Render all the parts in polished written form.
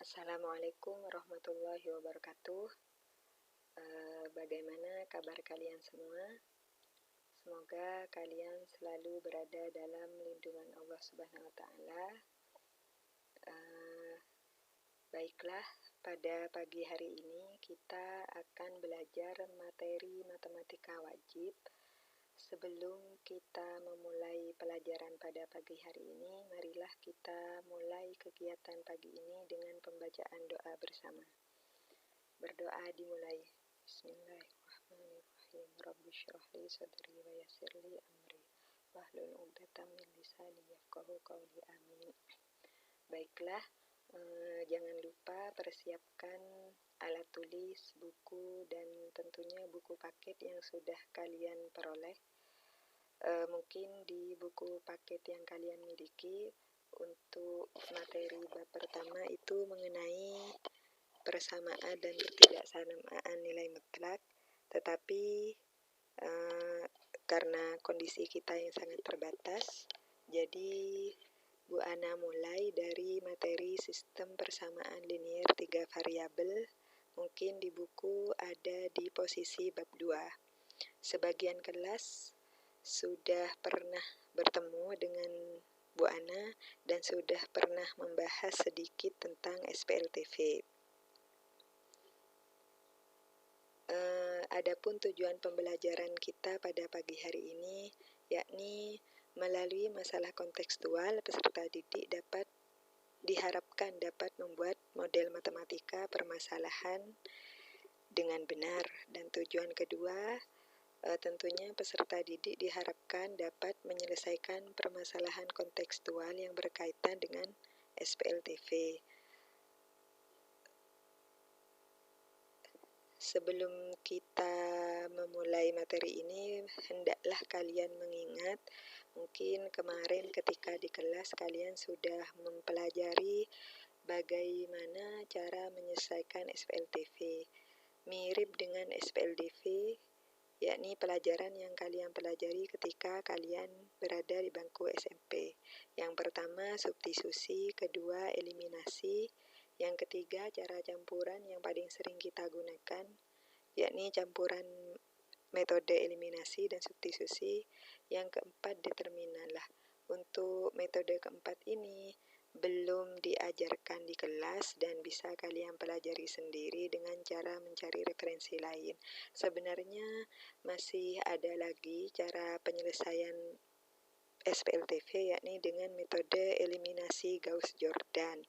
Assalamualaikum warahmatullahi wabarakatuh. Bagaimana kabar kalian semua? Semoga kalian selalu berada dalam lindungan Allah Subhanahu wa Ta'ala. Baiklah, pada pagi hari ini kita akan belajar materi matematika wajib. Sebelum kita memulai pelajaran pada pagi hari ini, marilah kita mulai kegiatan pagi ini dengan pembacaan doa bersama. Berdoa dimulai. Bismillahirrahmanirrahim. Rabbi syrah li sadri wa yassir li amri wahlul 'uqdatam min lisani yafqahu qawli. Amin. Baiklah, jangan lupa persiapkan alat tulis, buku, dan tentunya buku paket yang sudah kalian peroleh. Mungkin di buku paket yang kalian miliki, untuk materi bab pertama itu mengenai persamaan dan ketidaksamaan nilai mutlak, tetapi karena kondisi kita yang sangat terbatas, jadi Bu Ana mulai dari materi sistem persamaan linier 3 variabel. Mungkin di buku ada di posisi bab 2. Sebagian kelas sudah pernah bertemu dengan Bu Ana dan sudah pernah membahas sedikit tentang SPLTV. Adapun tujuan pembelajaran kita pada pagi hari ini, yakni melalui masalah kontekstual, peserta didik diharapkan dapat membuat model matematika permasalahan dengan benar. Dan tujuan kedua, tentunya peserta didik diharapkan dapat menyelesaikan permasalahan kontekstual yang berkaitan dengan SPLTV. Sebelum kita memulai materi ini, hendaklah kalian mengingat, mungkin kemarin ketika di kelas kalian sudah mempelajari bagaimana cara menyelesaikan SPLTV. Mirip dengan SPLDV, yakni pelajaran yang kalian pelajari ketika kalian berada di bangku SMP. Yang pertama substitusi, kedua eliminasi, yang ketiga cara campuran yang paling sering kita gunakan, yakni campuran metode eliminasi dan substitusi. Yang keempat determinan lah. Untuk metode keempat ini belum diajarkan di kelas dan bisa kalian pelajari sendiri dengan cara mencari referensi lain. Sebenarnya masih ada lagi cara penyelesaian SPLTV, yakni dengan metode eliminasi Gauss-Jordan.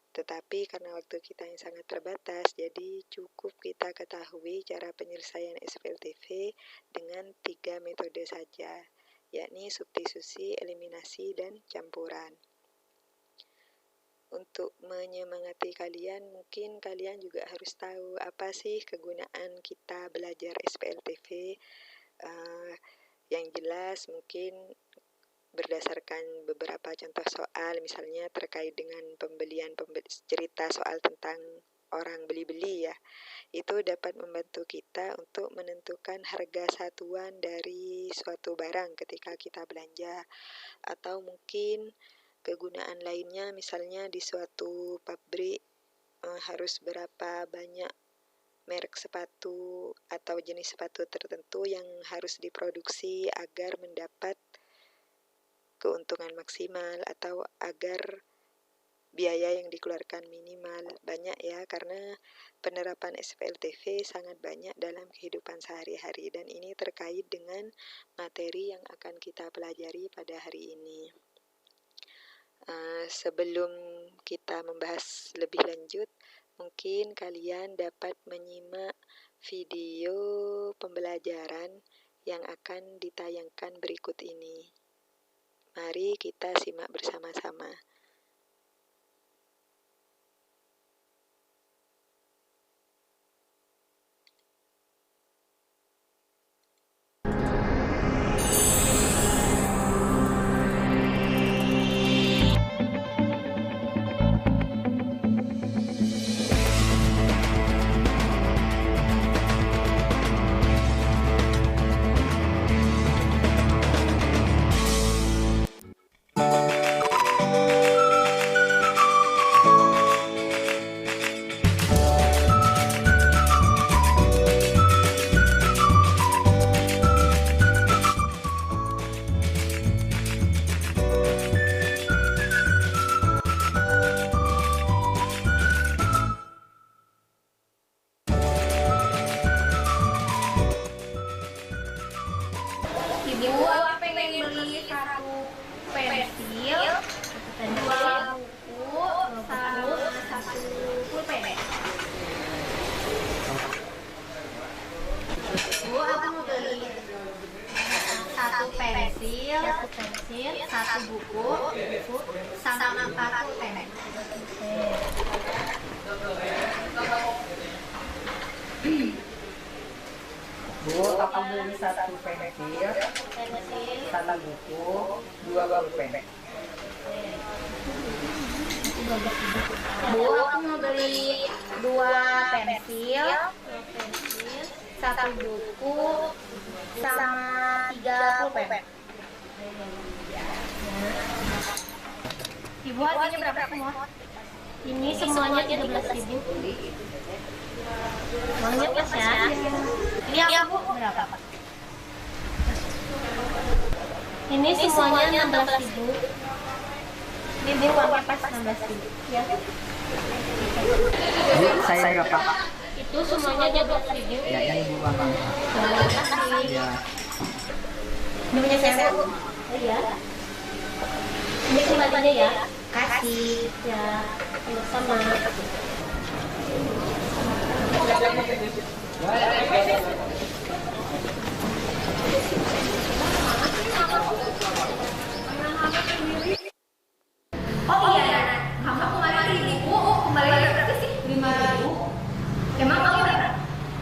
Tetapi karena waktu kita yang sangat terbatas, jadi cukup kita ketahui cara penyelesaian SPLTV dengan 3 metode saja, yakni substitusi, eliminasi, dan campuran. Untuk menyemangati kalian, mungkin kalian juga harus tahu apa sih kegunaan kita belajar SPLTV. Yang jelas mungkin berdasarkan beberapa contoh soal, misalnya terkait dengan cerita soal tentang orang beli-beli ya, itu dapat membantu kita untuk menentukan harga satuan dari suatu barang ketika kita belanja. Atau mungkin kegunaan lainnya, misalnya di suatu pabrik harus berapa banyak merek sepatu atau jenis sepatu tertentu yang harus diproduksi agar mendapat keuntungan maksimal atau agar biaya yang dikeluarkan minimal. Banyak ya, karena penerapan SPLTV sangat banyak dalam kehidupan sehari-hari, dan ini terkait dengan materi yang akan kita pelajari pada hari ini. Sebelum kita membahas lebih lanjut, mungkin kalian dapat menyimak video pembelajaran yang akan ditayangkan berikut ini. Mari kita simak bersama-sama. 1 buku sama 4 pulpen. Bu, aku beli 1 pensil, 1 buku, 2 pulpen. Bu, aku mau beli 2 pensil, 1 buku, sama 3 pulpen. Ibu, harganya berapa semua? Ini semuanya 13.000. Uangnya pas ya? Ini aku berapa? Ini semuanya 16.000. Ini uangnya pas 16.000. Ya. Bu, saya berapa? Itu semuanya 12.000. Ya, yang ibu apa? Terima kasih. Ya. Ini punya saya, Bu. Oh iya. Ini kembalinya ya. Kasih. Ya. Sama. Oh iya, kamu kemarin beli buku, kembali berapa sih? 5.000. Emang kamu berapa?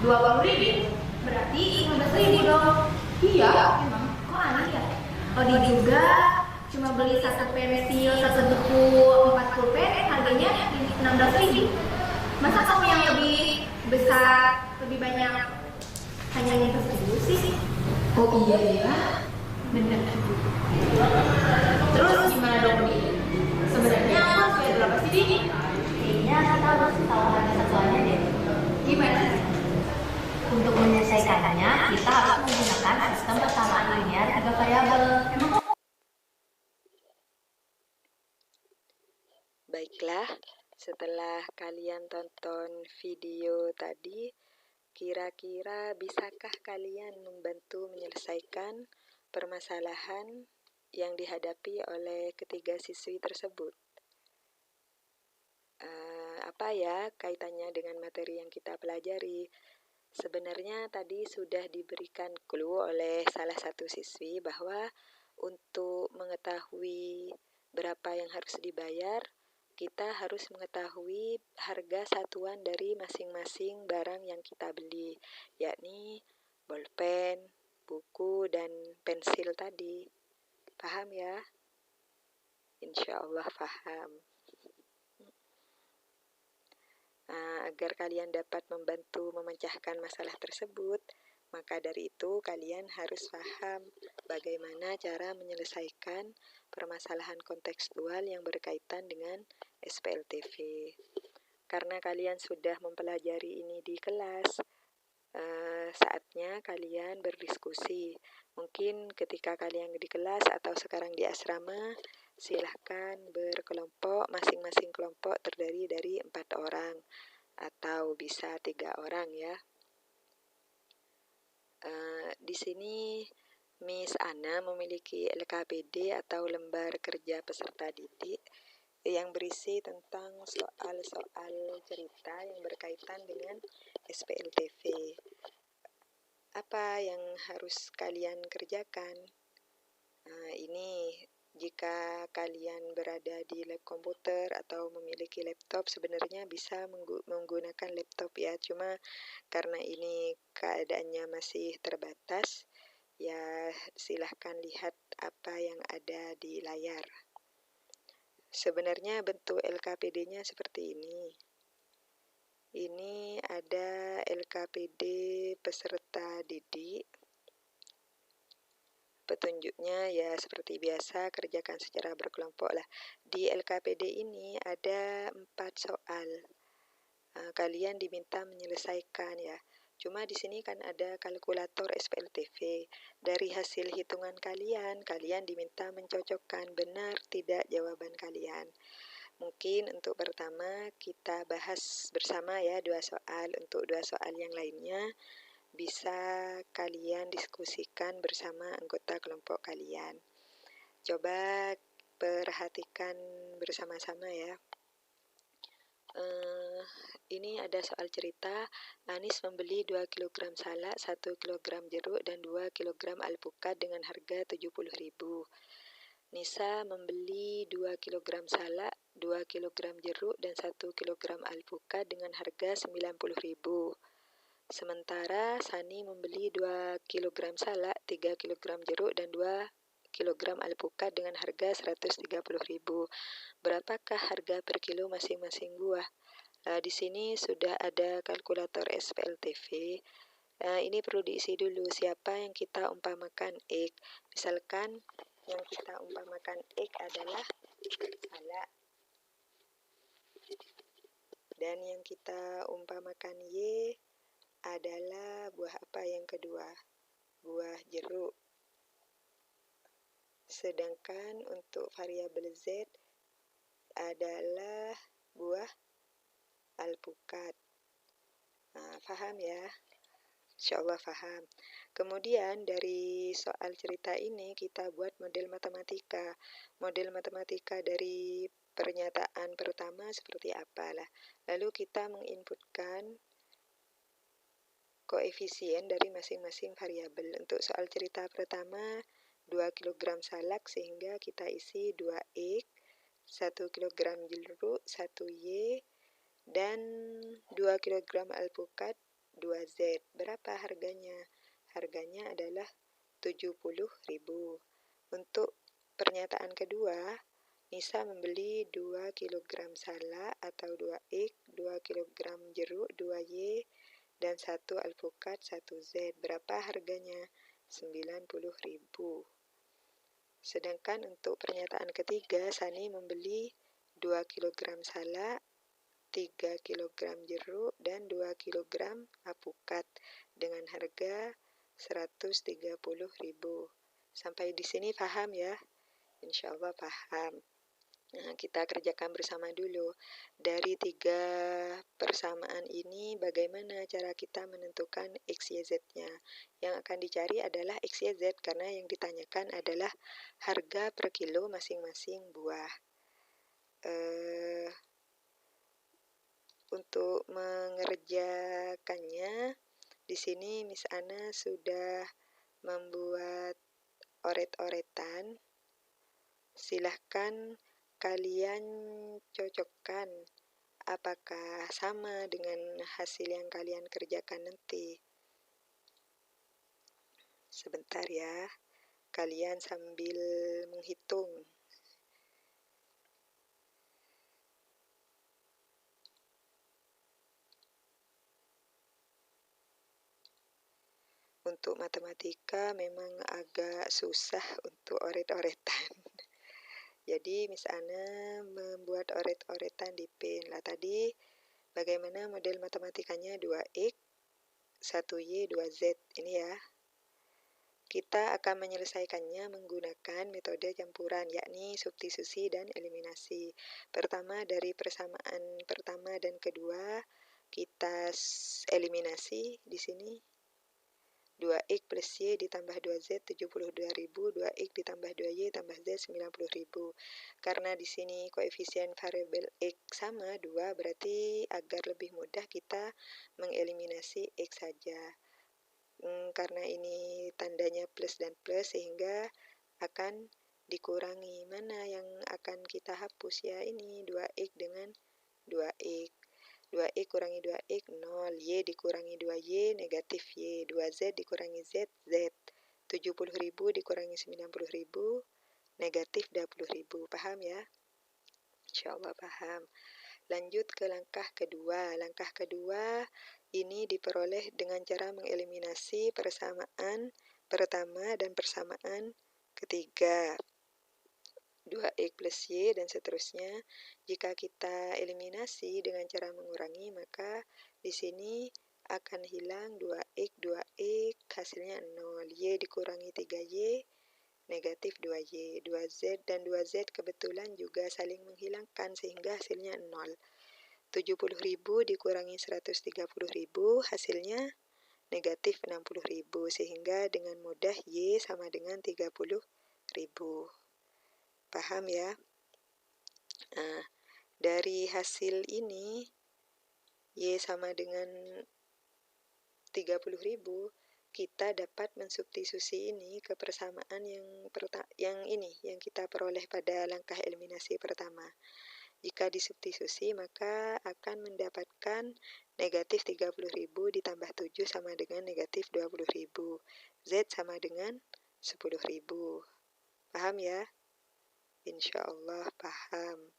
20.000. Berarti 15.000 dong. Iya, emang. Kok aneh ya? Oh diduga cuma beli 1 pensil, 1 buku, 4 pulpen, harganya 16.000. Masa kamu yang lebih besar, lebih banyak hanya yang tersebut sih? Oh iya ya, benar. Terus gimana dong, Bi? Sebenarnya aku harus bayar berapa sih, Bi? Kayaknya kita harus tahu harga satuannya deh. Gimana? Untuk menyelesaikannya, kita harus menggunakan sistem persamaan linear 3 variabel. Baiklah, setelah kalian tonton video tadi, kira-kira bisakah kalian membantu menyelesaikan permasalahan yang dihadapi oleh ketiga siswi tersebut? Apa ya kaitannya dengan materi yang kita pelajari? Sebenarnya tadi sudah diberikan clue oleh salah satu siswi bahwa untuk mengetahui berapa yang harus dibayar, kita harus mengetahui harga satuan dari masing-masing barang yang kita beli, yakni bolpen, buku, dan pensil tadi. Paham ya? Insya Allah paham. Agar kalian dapat membantu memecahkan masalah tersebut, maka dari itu kalian harus paham bagaimana cara menyelesaikan permasalahan kontekstual yang berkaitan dengan SPLTV. Karena kalian sudah mempelajari ini di kelas, saatnya kalian berdiskusi. Mungkin ketika kalian di kelas atau sekarang di asrama, silahkan berkelompok, masing-masing kelompok terdiri dari 4 orang atau bisa 3 orang ya. Di sini Miss Ana memiliki LKPD atau lembar kerja peserta didik yang berisi tentang soal-soal cerita yang berkaitan dengan SPLTV. Apa yang harus kalian kerjakan? Ini jika kalian berada di lab komputer atau memiliki laptop, sebenarnya bisa menggunakan laptop ya, cuma karena ini keadaannya masih terbatas, ya silahkan lihat apa yang ada di layar. Sebenarnya bentuk LKPD-nya seperti ini. Ini ada LKPD peserta didik. Petunjuknya ya seperti biasa, kerjakan secara berkelompok lah. Di LKPD ini ada 4 soal. Kalian diminta menyelesaikan ya. Cuma di sini kan ada kalkulator SPLTV. Dari hasil hitungan kalian, kalian diminta mencocokkan benar tidak jawaban kalian. Mungkin untuk pertama kita bahas bersama ya 2 soal. Untuk 2 soal yang lainnya bisa kalian diskusikan bersama anggota kelompok kalian. Coba perhatikan bersama-sama ya. Ini ada soal cerita. Anis membeli 2 kg salak, 1 kg jeruk, dan 2 kg alpukat dengan harga 70.000. Nisa membeli 2 kg salak, 2 kg jeruk, dan 1 kg alpukat dengan harga 90.000. Sementara Sani membeli 2 kg salak, 3 kg jeruk, dan 2 kg alpukat dengan harga 130.000. Berapakah harga per kilo masing-masing buah? Di sini sudah ada kalkulator SPLTV. Ini perlu diisi dulu siapa yang kita umpamakan X. Misalkan yang kita umpamakan X adalah salak, dan yang kita umpamakan Y adalah buah apa yang kedua? Buah jeruk. Sedangkan untuk variabel Z adalah buah alpukat. Faham ya? Insyaallah faham. Kemudian dari soal cerita ini kita buat model matematika. Model matematika dari pernyataan pertama seperti apalah. Lalu kita menginputkan koefisien dari masing-masing variabel. Untuk soal cerita pertama 2 kg salak sehingga kita isi 2X, 1 kg jeruk, 1Y, dan 2 kg alpukat 2Z. Berapa harganya? Harganya adalah 70.000. Untuk pernyataan kedua, Nisa membeli 2 kg salak atau 2X, 2 kg jeruk, 2Y, dan 1 alpukat 1Z. Berapa harganya? 90.000. Sedangkan untuk pernyataan ketiga, Sani membeli 2 kg salak, 3 kg jeruk, dan 2 kg alpukat dengan harga 130.000. Sampai di sini paham ya? Insyaallah paham. Kita kerjakan bersama dulu. Dari 3 persamaan ini bagaimana cara kita menentukan X, Y, Z-nya? Yang akan dicari adalah X, Y, Z karena yang ditanyakan adalah harga per kilo masing-masing buah. Untuk mengerjakannya, di sini Miss Ana sudah membuat oret-oretan. Silahkan kalian cocokkan apakah sama dengan hasil yang kalian kerjakan nanti. Sebentar ya, kalian sambil menghitung. Untuk matematika memang agak susah untuk oret-oretan. Jadi Miss Ana membuat oret-oretan di pen. Tadi bagaimana model matematikanya? 2X, 1Y, 2Z. Ini ya. Kita akan menyelesaikannya menggunakan metode campuran, yakni substitusi dan eliminasi. Pertama, dari persamaan pertama dan kedua, kita eliminasi di sini. 2X plus Y ditambah 2Z 72.000, 2X ditambah 2Y tambah Z 90.000. Karena di sini koefisien variabel X sama 2, berarti agar lebih mudah kita mengeliminasi X saja. Karena ini tandanya plus dan plus sehingga akan dikurangi. Mana yang akan kita hapus ya? Ini 2X dengan 2X. 2X kurangi 2X 0, Y dikurangi 2Y negatif Y, 2Z dikurangi Z, Z. 70.000 dikurangi 90.000 negatif 20.000. Paham ya? Insyaallah paham. Lanjut ke langkah kedua. Langkah kedua ini diperoleh dengan cara mengeliminasi persamaan pertama dan persamaan ketiga. 2X plus Y dan seterusnya. Jika kita eliminasi dengan cara mengurangi, maka di sini akan hilang 2X, 2X, hasilnya 0. Y dikurangi 3Y, negatif 2Y. 2Z dan 2Z kebetulan juga saling menghilangkan sehingga hasilnya 0. 70.000 dikurangi 130.000, hasilnya negatif 60.000. Sehingga dengan mudah Y sama dengan 30.000. Paham ya? Dari hasil ini Y sama dengan 30.000, kita dapat mensubstitusi ini ke persamaan yang kita peroleh pada langkah eliminasi pertama. Jika disubstitusi, maka akan mendapatkan negatif 30.000 ditambah 7 sama dengan negatif 20.000. Z sama dengan 10.000. Paham ya? Insya Allah paham.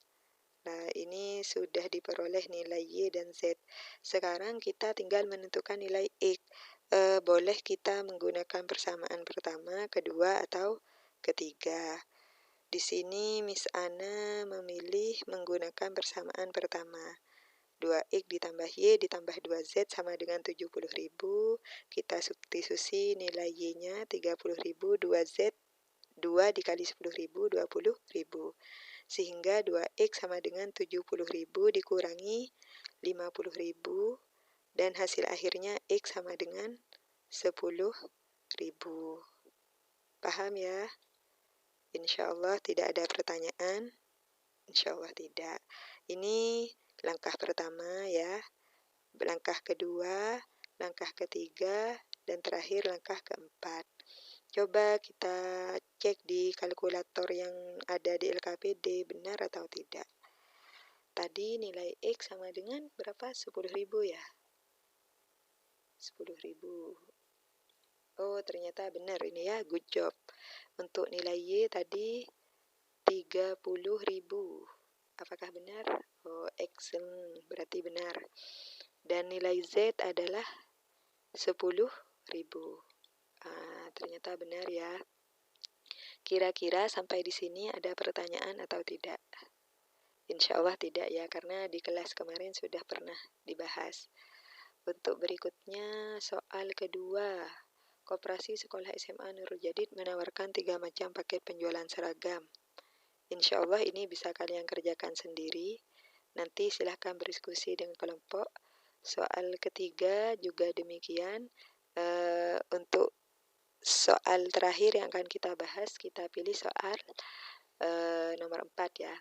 Nah, ini sudah diperoleh nilai Y dan Z. Sekarang kita tinggal menentukan nilai X. Boleh kita menggunakan persamaan pertama, kedua, atau ketiga. Di sini Miss Ana memilih menggunakan persamaan pertama. 2X ditambah Y ditambah 2Z sama dengan 70.000. Kita substitusi nilai Y-nya 30.000, 2Z 2 dikali 10.000, 20.000. Sehingga 2X sama dengan 70.000 dikurangi 50.000 dan hasil akhirnya X sama dengan 10.000. Paham ya? Insya Allah tidak ada pertanyaan. Insya Allah tidak. Ini langkah pertama ya. Langkah kedua, langkah ketiga, dan terakhir langkah keempat. Coba kita cek di kalkulator yang ada di LKPD benar atau tidak. Tadi nilai X sama dengan berapa? 10.000 ya? 10.000. Oh, ternyata benar ini ya, good job. Untuk nilai Y tadi 30.000. Apakah benar? Oh, excellent, berarti benar. Dan nilai Z adalah 10.000. Ternyata benar ya. Kira-kira sampai di sini ada pertanyaan atau tidak? Insya Allah tidak ya, karena di kelas kemarin sudah pernah dibahas. Untuk berikutnya, soal kedua. Koperasi Sekolah SMA Nurul Jadid menawarkan 3 macam paket penjualan seragam. Insya Allah ini bisa kalian kerjakan sendiri. Nanti silahkan berdiskusi dengan kelompok. Soal ketiga juga demikian. Untuk soal terakhir yang akan kita bahas, kita pilih soal nomor 4 ya.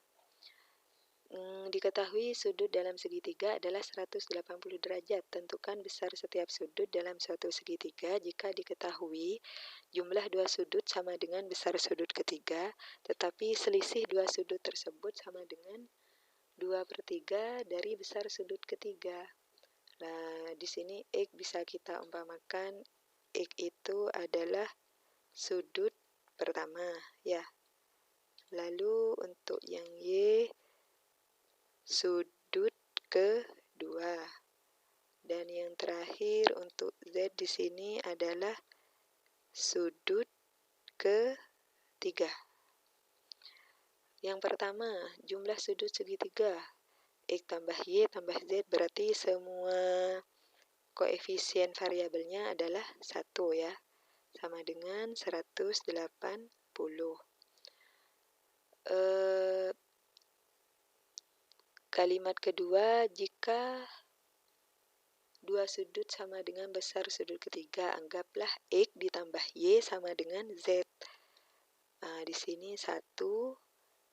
Diketahui sudut dalam segitiga adalah 180 derajat. Tentukan besar setiap sudut dalam suatu segitiga jika diketahui jumlah dua sudut sama dengan besar sudut ketiga, tetapi selisih dua sudut tersebut sama dengan 2/3 dari besar sudut ketiga. Nah, di sini X bisa kita umpamakan X itu adalah sudut pertama ya. Lalu untuk yang Y sudut kedua. Dan yang terakhir untuk Z di sini adalah sudut ketiga. Yang pertama, jumlah sudut segitiga X tambah Y tambah Z berarti semua koefisien variabelnya adalah 1 ya. Sama dengan 180. Kalimat kedua, jika dua sudut sama dengan besar sudut ketiga, anggaplah X ditambah Y sama dengan Z. Nah, di sini 1,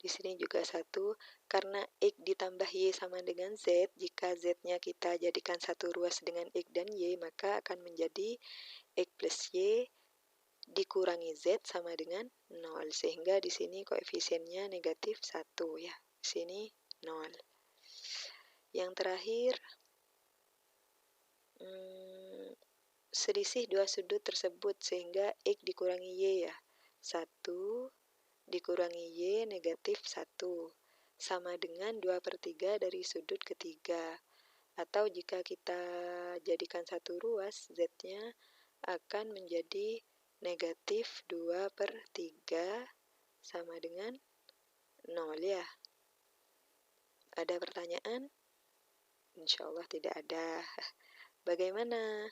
di sini juga 1. Karena X ditambah Y sama dengan Z, jika Z-nya kita jadikan satu ruas dengan X dan Y, maka akan menjadi X plus Y dikurangi Z sama dengan 0. Sehingga di sini koefisiennya negatif 1 ya. Di sini 0. Yang terakhir, selisih dua sudut tersebut sehingga X dikurangi Y ya. 1 dikurangi Y negatif 1 sama dengan 2/3 dari sudut ketiga. Atau jika kita jadikan satu ruas, Z-nya akan menjadi negatif 2/3 sama dengan 0 ya. Ada pertanyaan? Insya Allah tidak ada. Bagaimana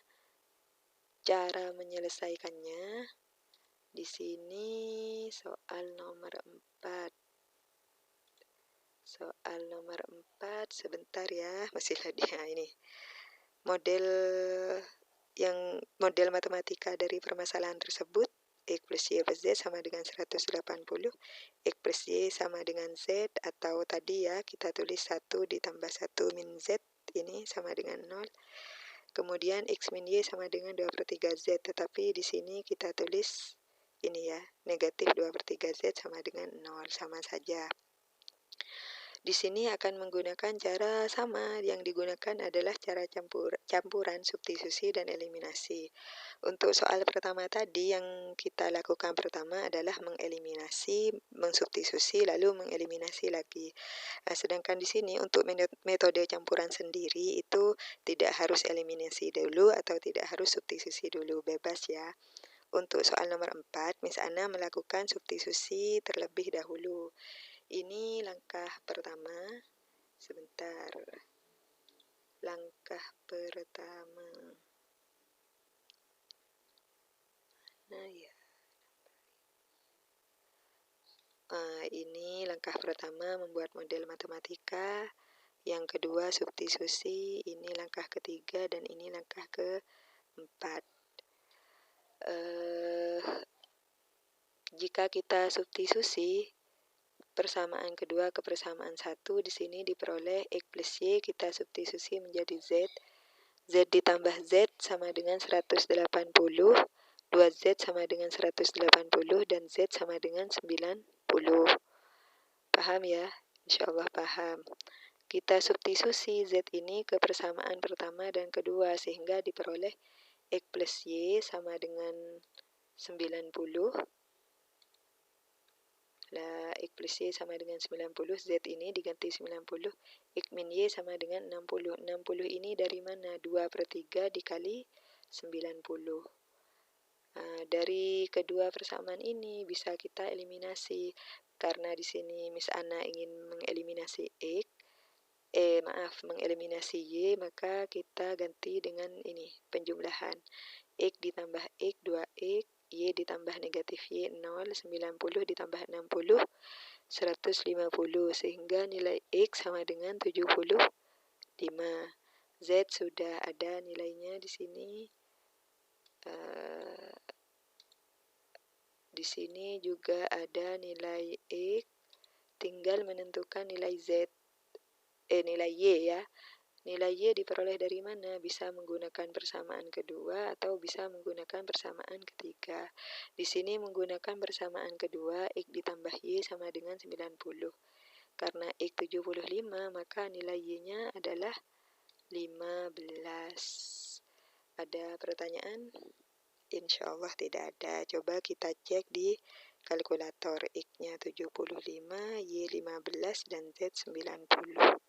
cara menyelesaikannya? Di sini soal nomor 4. Soal nomor 4, sebentar ya, masih ada ini. Model matematika dari permasalahan tersebut, X plus Y plus Z sama dengan 180, X plus Y sama dengan Z, atau tadi ya kita tulis 1 ditambah 1 min Z, ini sama dengan 0. Kemudian X min Y sama dengan 2/3Z, tetapi di sini kita tulis ini ya, negatif 2/3Z sama dengan 0, sama saja. Di sini akan menggunakan cara sama, yang digunakan adalah cara campuran, substitusi, dan eliminasi. Untuk soal pertama tadi, yang kita lakukan pertama adalah mengeliminasi, mensubstitusi, lalu mengeliminasi lagi. Sedangkan di sini untuk metode campuran sendiri itu tidak harus eliminasi dulu atau tidak harus substitusi dulu, bebas ya. Untuk soal nomor 4, Miss Ana melakukan substitusi terlebih dahulu. Ini langkah pertama. Sebentar. Langkah pertama. Nah ya. Ini langkah pertama membuat model matematika. Yang kedua substitusi. Ini langkah ketiga dan ini langkah keempat. Jika kita substitusi persamaan kedua ke persamaan 1, di sini diperoleh X plus Y, kita substitusi menjadi Z. Z ditambah Z sama dengan 180, 2Z sama dengan 180, dan Z sama dengan 90. Paham ya? Insya Allah paham. Kita substitusi Z ini ke persamaan pertama dan kedua, sehingga diperoleh X plus Y sama dengan 90. X plus Y sama dengan 90, Z ini diganti 90, X min Y sama dengan 60. 60 ini dari mana? 2/3 dikali 90. Dari kedua persamaan ini bisa kita eliminasi. Karena di sini Miss Ana ingin mengeliminasi mengeliminasi Y, maka kita ganti dengan ini, penjumlahan. X ditambah X, 2X, Y ditambah negatif Y, 0, 90 ditambah 60, 150, sehingga nilai X sama dengan 75. Z sudah ada nilainya di sini. Di sini juga ada nilai X, tinggal menentukan nilai Z, nilai Y ya. Nilai Y diperoleh dari mana? Bisa menggunakan persamaan kedua atau bisa menggunakan persamaan ketiga. Di sini menggunakan persamaan kedua, X ditambah Y sama dengan 90. Karena X 75, maka nilai Y-nya adalah 15. Ada pertanyaan? Insya Allah tidak ada. Coba kita cek di kalkulator. X-nya 75, Y 15, dan Z 90.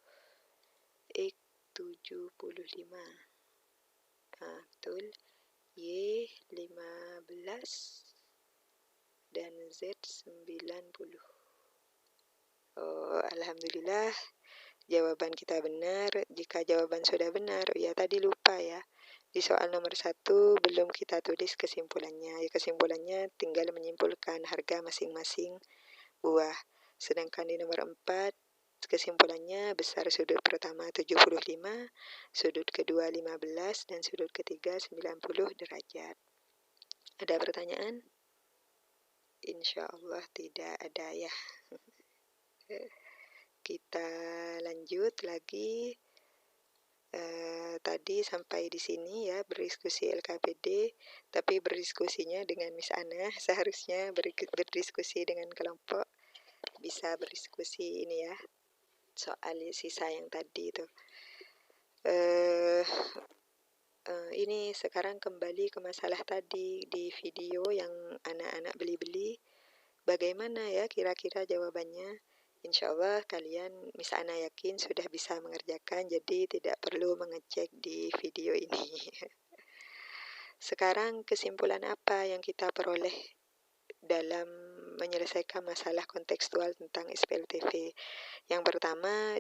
X 75. Betul. Y 15 dan Z 90. Alhamdulillah jawaban kita benar. Jika jawaban sudah benar, ya tadi lupa ya. Di soal nomor 1 belum kita tulis kesimpulannya. Kesimpulannya tinggal menyimpulkan harga masing-masing buah. Sedangkan di nomor 4 kesimpulannya besar sudut pertama 75, sudut kedua 15, dan sudut ketiga 90 derajat. Ada pertanyaan? Insya Allah tidak ada ya. Kita lanjut lagi. Tadi sampai di sini ya berdiskusi LKPD, tapi berdiskusinya dengan Miss Ana. Seharusnya berdiskusi dengan kelompok. Bisa berdiskusi ini ya, soal sisa yang tadi itu. Ini sekarang kembali ke masalah tadi di video yang anak-anak beli-beli. Bagaimana ya kira-kira jawabannya? Insya Allah kalian, Miss Ana yakin sudah bisa mengerjakan, jadi tidak perlu mengecek di video ini. Sekarang kesimpulan apa yang kita peroleh dalam menyelesaikan masalah kontekstual tentang SPLTV? Yang pertama,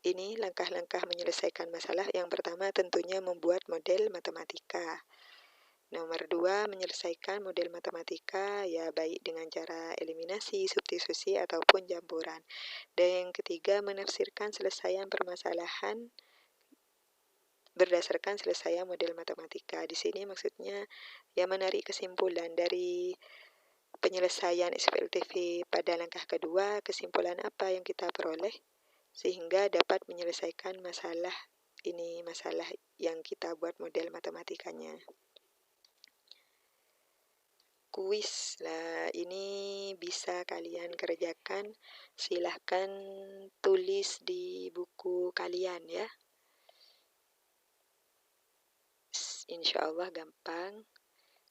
ini langkah-langkah menyelesaikan masalah. Yang pertama tentunya membuat model matematika. Nomor 2, menyelesaikan model matematika ya baik dengan cara eliminasi, substitusi, ataupun campuran. Dan yang ketiga, menafsirkan selesaian permasalahan berdasarkan selesaian model matematika. Di sini maksudnya ya menarik kesimpulan dari penyelesaian SPLTV pada langkah kedua, kesimpulan apa yang kita peroleh sehingga dapat menyelesaikan masalah ini masalah yang kita buat model matematikanya. Kuis lah, ini bisa kalian kerjakan, silahkan tulis di buku kalian ya. Insya Allah gampang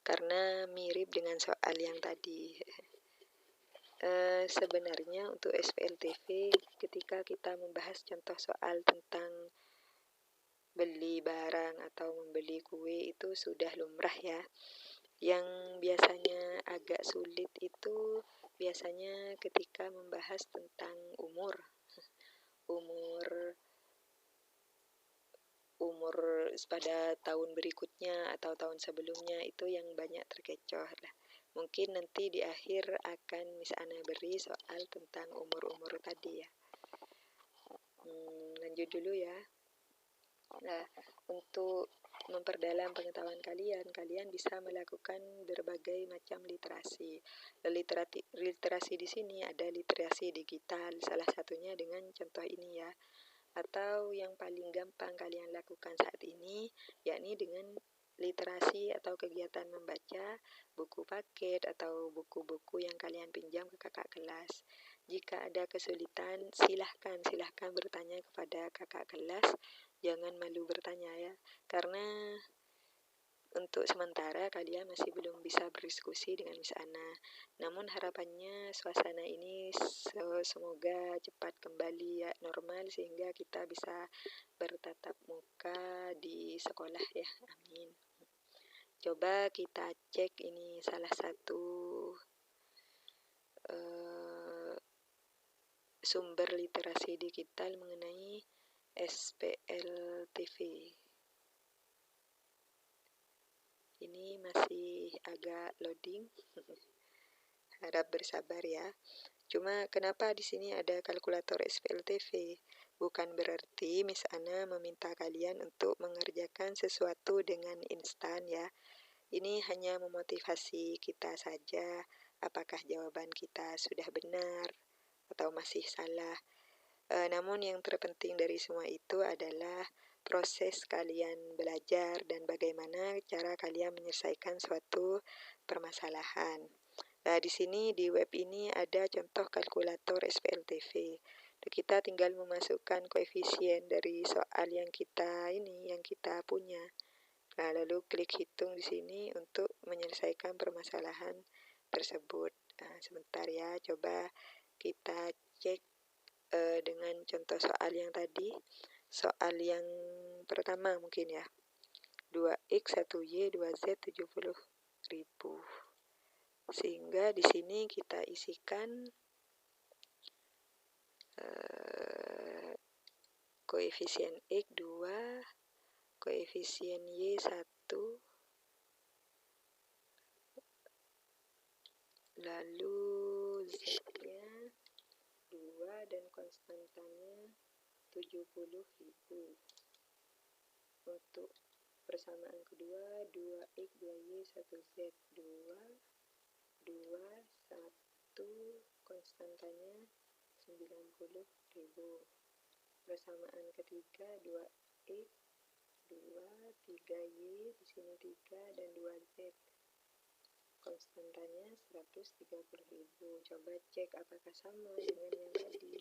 karena mirip dengan soal yang tadi. Sebenarnya untuk SPLTV ketika kita membahas contoh soal tentang beli barang atau membeli kue itu sudah lumrah ya. Yang biasanya agak sulit itu biasanya ketika membahas tentang umur pada tahun berikutnya atau tahun sebelumnya, itu yang banyak terkecoh lah. Mungkin nanti di akhir akan Miss Ana beri soal tentang umur-umur tadi ya. Lanjut dulu ya. Nah, untuk memperdalam pengetahuan kalian bisa melakukan berbagai macam literasi. Literasi di sini ada literasi digital, salah satunya dengan contoh ini ya. Atau yang paling gampang kalian lakukan saat ini, yakni dengan literasi atau kegiatan membaca buku paket atau buku-buku yang kalian pinjam ke kakak kelas. Jika ada kesulitan, silahkan bertanya kepada kakak kelas. Jangan malu bertanya ya, karena untuk sementara kalian masih belum bisa berdiskusi dengan Miss Ana. Namun harapannya suasana ini semoga cepat kembali ya normal sehingga kita bisa bertatap muka di sekolah ya. Amin. Coba kita cek ini salah satu sumber literasi digital mengenai SPLTV. Ini masih agak loading. Harap bersabar ya. Cuma kenapa di sini ada kalkulator SPLTV? Bukan berarti Miss Ana meminta kalian untuk mengerjakan sesuatu dengan instan ya. Ini hanya memotivasi kita saja, apakah jawaban kita sudah benar atau masih salah. Namun yang terpenting dari semua itu adalah proses kalian belajar dan bagaimana cara kalian menyelesaikan suatu permasalahan. Nah, di sini di web ini ada contoh kalkulator SPLTV. Kita tinggal memasukkan koefisien dari soal yang kita punya. Nah, lalu klik hitung di sini untuk menyelesaikan permasalahan tersebut. Nah, sebentar ya, coba kita cek dengan contoh soal yang tadi. Soal yang pertama mungkin ya. 2x, 1y, 2z, 70.000. Sehingga di sini kita isikan koefisien x 2, koefisien y 1, lalu z-nya 2 dan konstantanya 70.000. Untuk persamaan kedua 2x, 2y, 1z, 2, 1, konstantanya 90.000. Persamaan ketiga 2x, 2, 3y, di sini 3 dan 2z. Konstantanya 130.000. Coba cek apakah sama dengan yang tadi.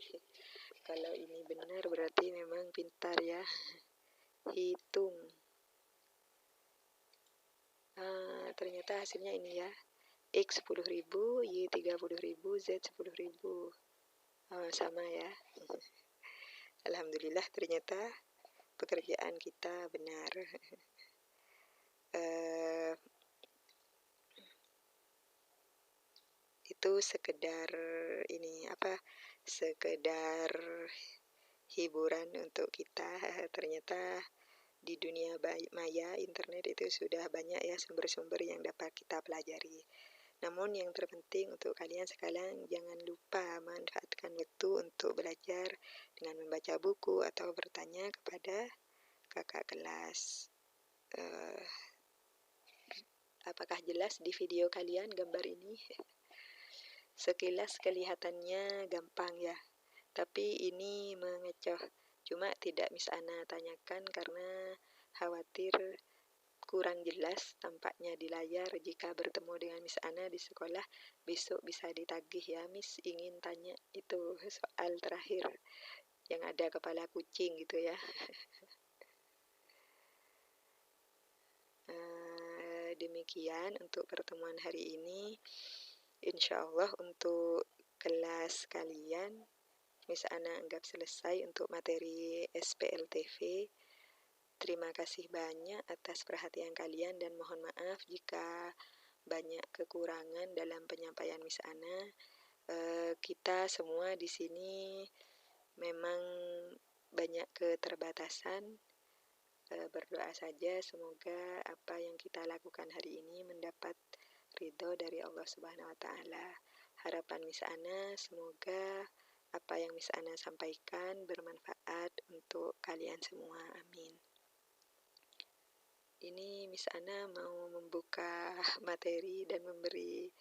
Kalau ini benar berarti memang pintar ya. Hitung. Ternyata hasilnya ini ya. X 10.000, Y 30.000, Z 10.000. Sama ya. Alhamdulillah ternyata pekerjaan kita benar. Itu sekedar sekedar hiburan untuk kita. Ternyata di dunia maya internet itu sudah banyak ya sumber-sumber yang dapat kita pelajari. Namun yang terpenting untuk kalian sekarang, jangan lupa manfaatkan waktu untuk belajar dengan membaca buku atau bertanya kepada kakak kelas. Apakah jelas di video kalian gambar ini? Sekilas kelihatannya gampang ya, tapi ini mengecoh. Cuma tidak Miss Ana tanyakan karena khawatir kurang jelas tampaknya di layar. Jika bertemu dengan Miss Ana di sekolah, besok bisa ditagih ya, Miss ingin tanya itu soal terakhir yang ada kepala kucing gitu ya. Demikian untuk pertemuan hari ini. Insya Allah untuk kelas kalian Miss Ana anggap selesai untuk materi SPLTV. Terima kasih banyak atas perhatian kalian dan mohon maaf jika banyak kekurangan dalam penyampaian Miss Ana. Kita semua di sini memang banyak keterbatasan. Berdoa saja semoga apa yang kita lakukan hari ini mendapat ridho dari Allah Subhanahu wa Ta'ala. Harapan Miss Ana semoga apa yang Miss Ana sampaikan bermanfaat untuk kalian semua. Amin. Ini Miss Ana mau membuka materi dan memberi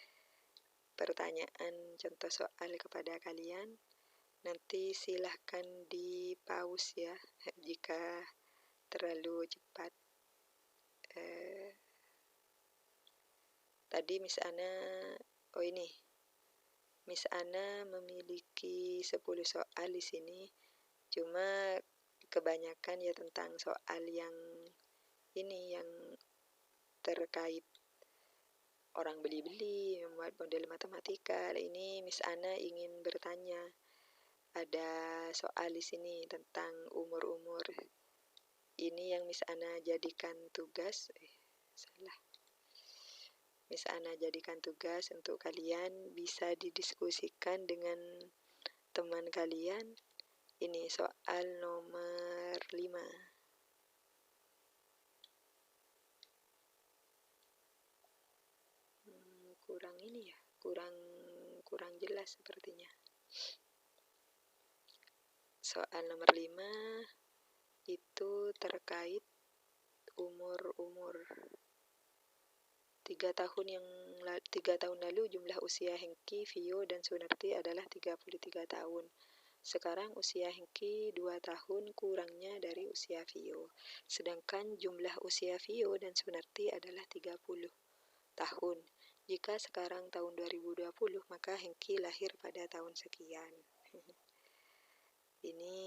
pertanyaan contoh soal kepada kalian. Nanti silahkan di pause ya jika terlalu cepat. Tadi Miss Ana, Miss Ana memiliki 10 soal di sini. Cuma kebanyakan ya tentang soal yang terkait orang beli-beli, membuat model matematika. Ini Miss Ana ingin bertanya. Ada soal di sini tentang umur-umur. Ini yang Miss Ana jadikan tugas. Miss Ana jadikan tugas untuk kalian bisa didiskusikan dengan teman kalian. Ini soal nomor 5. Kurang jelas sepertinya. Soal nomor 5 itu terkait umur 3 tahun lalu jumlah usia Hengki, Vio, dan Sunarti adalah 33 tahun. Sekarang usia Hengki 2 tahun kurangnya dari usia Vio. Sedangkan jumlah usia Vio dan Sunarti adalah 30 tahun. Jika sekarang tahun 2020, maka Hengki lahir pada tahun sekian. Ini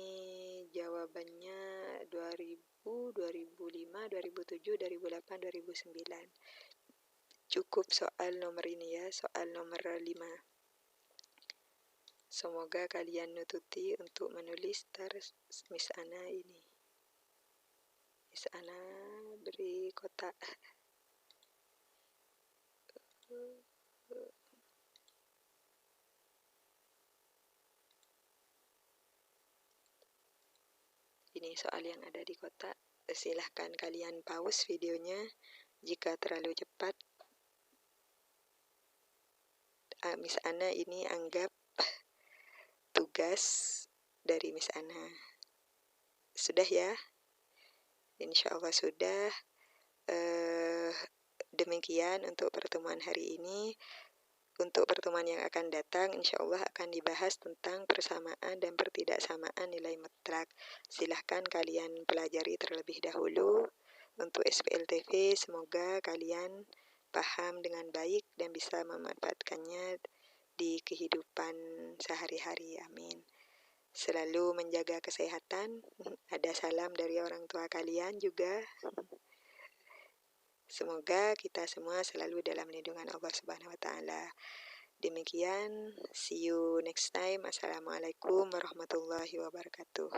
jawabannya 2000, 2005, 2007, 2008, 2009. Cukup soal nomor ini ya, soal nomor 5. Semoga kalian nututi untuk menulis Miss Ana ini. Miss Ana beri kotak. Ini soal yang ada di kotak. Silahkan kalian pause videonya jika terlalu cepat. Miss Ana ini anggap tugas dari Miss Ana. Sudah ya? Insya Allah sudah. Demikian untuk pertemuan hari ini. Untuk pertemuan yang akan datang, insya Allah akan dibahas tentang persamaan dan pertidaksamaan nilai mutlak. Silahkan kalian pelajari terlebih dahulu. Untuk SPLTV, semoga kalian paham dengan baik dan bisa memanfaatkannya di kehidupan sehari-hari. Amin. Selalu menjaga kesehatan. Ada salam dari orang tua kalian juga. Semoga kita semua selalu dalam lindungan Allah Subhanahu wa Ta'ala. Demikian, see you next time. Assalamualaikum warahmatullahi wabarakatuh.